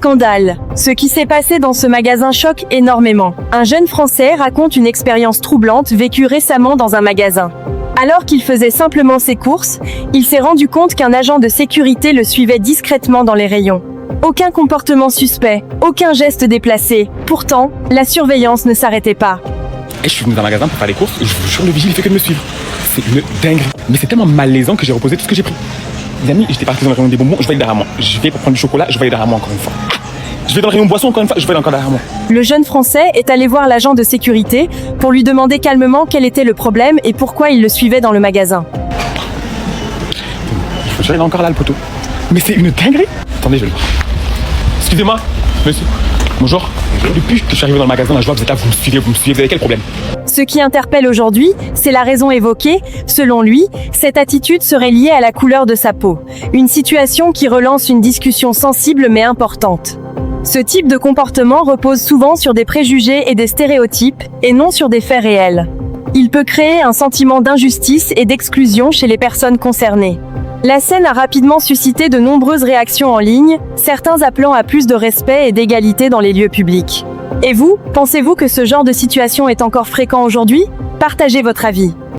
Scandale. Ce qui s'est passé dans ce magasin choque énormément. Un jeune Français raconte une expérience troublante vécue récemment dans un magasin. Alors qu'il faisait simplement ses courses, il s'est rendu compte qu'un agent de sécurité le suivait discrètement dans les rayons. Aucun comportement suspect, aucun geste déplacé. Pourtant, la surveillance ne s'arrêtait pas. Et je suis venu dans le magasin pour faire les courses et je vous jure, le vigile il fait que de me suivre. C'est une dinguerie. Mais c'est tellement malaisant que j'ai reposé tout ce que j'ai pris. Les amis, j'étais parti dans le rayon des bonbons, je vais aller derrière moi. Je vais pour prendre du chocolat, je vais aller derrière moi encore une fois. Je vais dans le rayon boisson encore une fois, je vais aller encore derrière moi. Le jeune Français est allé voir l'agent de sécurité pour lui demander calmement quel était le problème et pourquoi il le suivait dans le magasin. Il faut que encore là le poteau. Mais c'est une dinguerie. Attendez, je vais le voir. Excusez-moi, monsieur. Bonjour. Depuis que je suis arrivé dans le magasin, là, je vois que vous êtes là, vous me suivez, vous avez quel problème? Ce qui interpelle aujourd'hui, c'est la raison évoquée. Selon lui, cette attitude serait liée à la couleur de sa peau. Une situation qui relance une discussion sensible mais importante. Ce type de comportement repose souvent sur des préjugés et des stéréotypes, et non sur des faits réels. Il peut créer un sentiment d'injustice et d'exclusion chez les personnes concernées. La scène a rapidement suscité de nombreuses réactions en ligne, certains appelant à plus de respect et d'égalité dans les lieux publics. Et vous, pensez-vous que ce genre de situation est encore fréquent aujourd'hui? Partagez votre avis.